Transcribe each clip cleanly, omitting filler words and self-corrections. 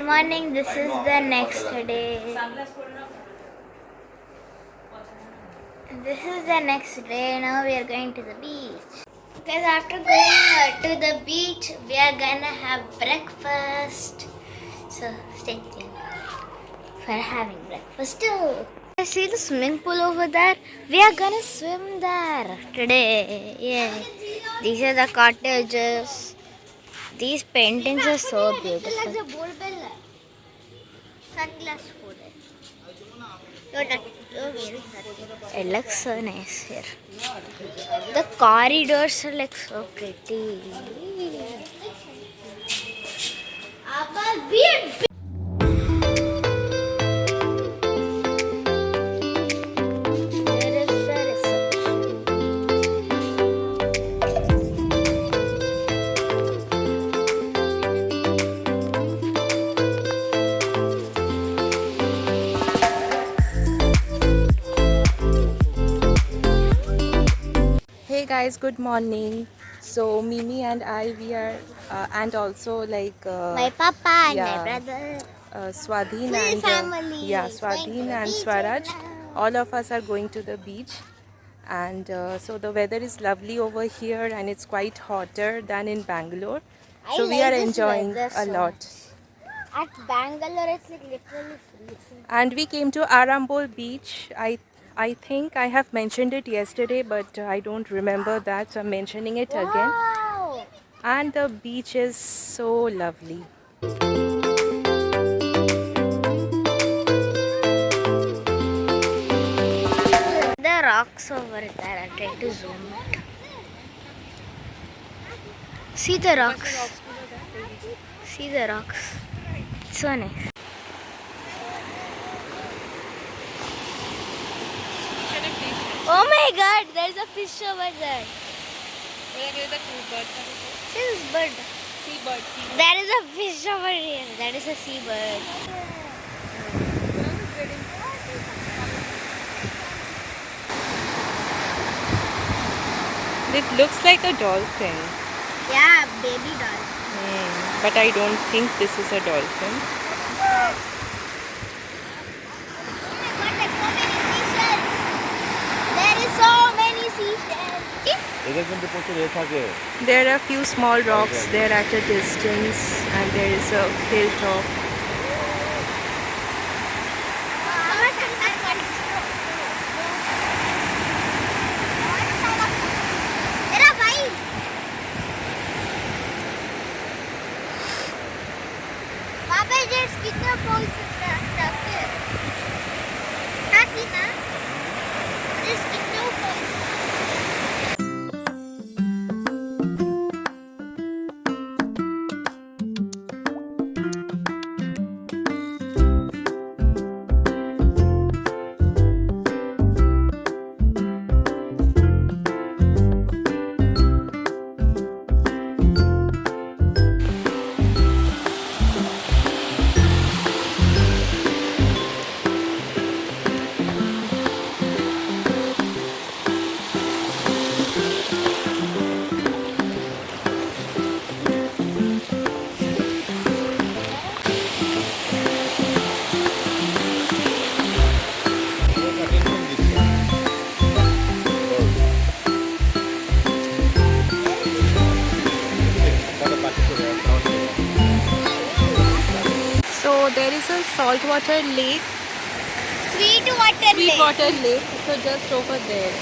morning. This is the next day. This is the next day. Now we are going to the beach. Because after going to the beach, we are gonna have breakfast. So stay tuned for having breakfast too. I see the swimming pool over there. We are gonna swim there today. Yeah. These are the cottages. These paintings are so beautiful. It looks so nice here. The corridors are like so pretty. There is the reception. Hey guys, good morning. So Mimi and I, we are and also like My papa and yeah, my brother. Swadhin Full and family yeah, is going to Swadhin the and beach Swaraj. now. All of us are going to the beach, and so the weather is lovely over here, and it's quite hotter than in Bangalore. So we are enjoying a lot. At Bangalore, it's like literally freezing. And we came to Arambol beach. I think I have mentioned it yesterday, but I don't remember that, so I'm mentioning it again. Wow! And the beach is so lovely. The rocks over there. I'll try to zoom it. See the rocks. See the rocks. It's so nice. Oh my god, there's a fish over there. See this bird. Seabird. There is a fish over here. That is a seabird. It looks like a dolphin, Yeah, baby doll. but I don't think this is a dolphin. There is so many seashells. There are a few small rocks there at a distance, and there is a hilltop. कितना पोल सकता है हाँ की ना जिस कितना पोल So there is a saltwater lake, Sweetwater lake. So just over there.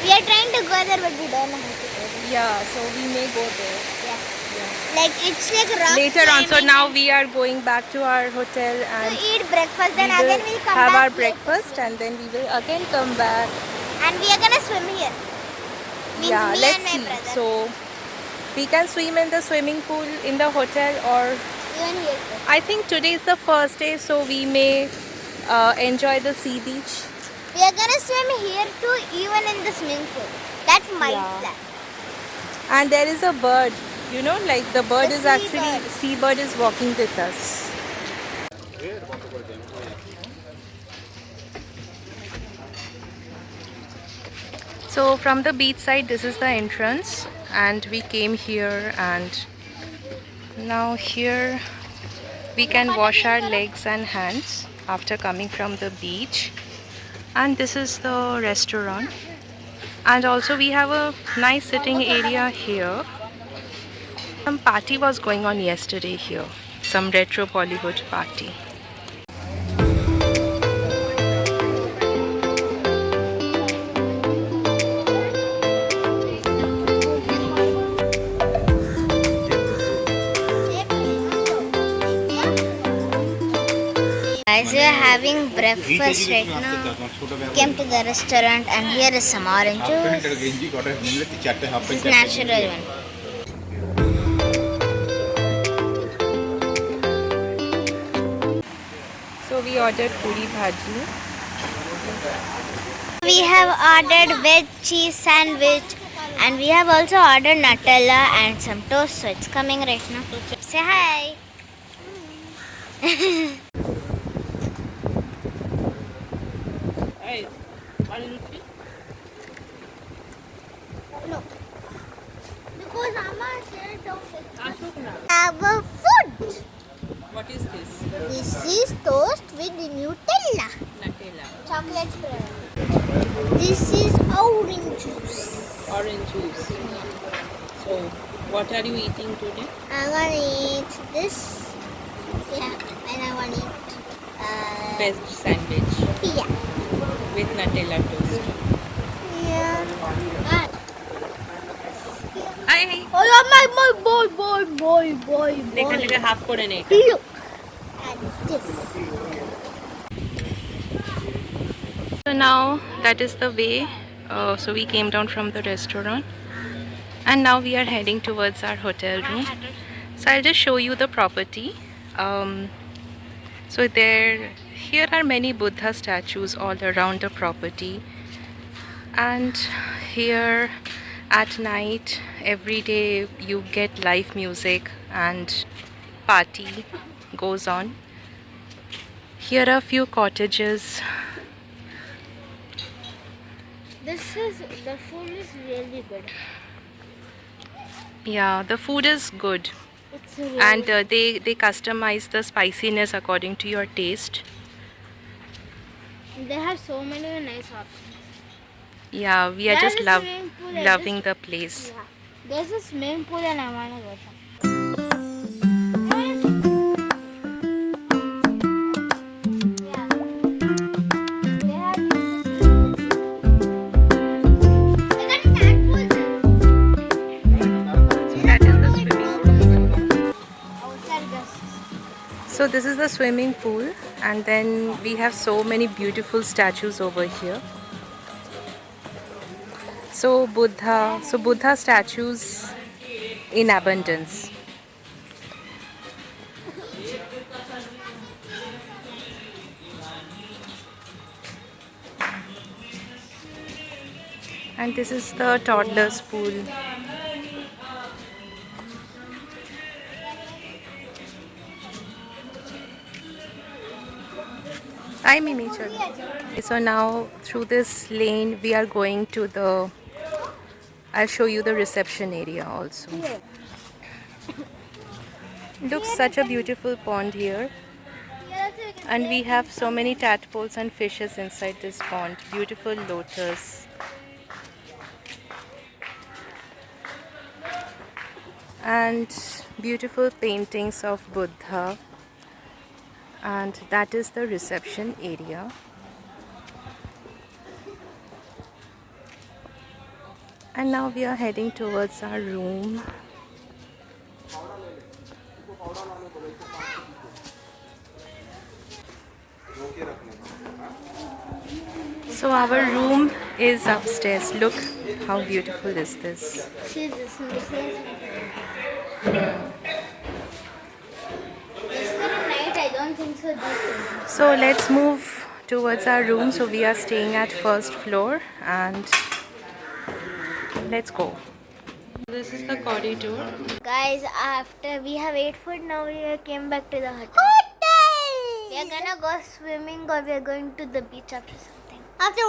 We are trying to go there but we don't know how to go there. Yeah, so we may go there. Like it's like rock Later on. So climbing. now we are going back to our hotel and To eat breakfast, then we will again we'll come have back our here. breakfast, and then we will again come back. And we are gonna swim here. Means Yeah, me let's and my see. brother. So we can swim in the swimming pool in the hotel, or Even here. I think today is the first day, so we may enjoy the sea beach. We are gonna swim here too, even in the swimming pool. That's my Yeah. plan. And there is a bird, you know, like the bird The is actually, seabird. seabird is walking with us. So from the beach side, this is the entrance, and we came here, and now here we can wash our legs and hands after coming from the beach. And this is the restaurant. And also we have a nice sitting area here. Some party was going on yesterday here. Some retro Bollywood party. Guys, we are having breakfast right now. Came to the restaurant and here is some orange juice. This is natural one. So we ordered puri bhaji. We have ordered veg cheese sandwich and we have also ordered Nutella and some toast, so it's coming right now. Say hi. No. Because Amma said don't have a food. What is this? This is toast with Nutella. Nutella. Chocolate spread. This is orange juice. Orange juice. So, what are you eating today? I want to eat this. Yeah, and I want to eat Veg sandwich yeah. with Nutella toast. Yeah. Hi. Oh, my boy. Take a half করে নে এটা. Look at this. So now that is the way. So we came down from the restaurant and now we are heading towards our hotel room. So I'll just show you the property. So here are many Buddha statues all around the property, and here at night every day you get live music and party goes on. Here are a few cottages. The food is really good. Yeah, the food is good. It's really And they customize the spiciness according to your taste. They have so many nice options. Yeah, we are There's just a swimming pool, I loving the place. Yeah. There's a swimming pool and I want to go there. Yeah. They have That is the swimming pool. outside guests. So this is the swimming pool, and then we have so many beautiful statues over here. So Buddha statues in abundance. And this is the toddler's pool. I'm in nature. So now through this lane we are going to the, I'll show you the reception area also. Looks such a beautiful pond here, and we have so many tadpoles and fishes inside this pond. Beautiful lotus. And beautiful paintings of Buddha. And that is the reception area. And now we are heading towards our room. So our room is upstairs. Look how beautiful is this. See this one. This night, I don't think so. So let's move towards our room. So we are staying at first floor, and let's go. This is the corridor. Guys, after we have ate food, now we came back to the hotel. We are gonna go swimming or we are going to the beach after something. After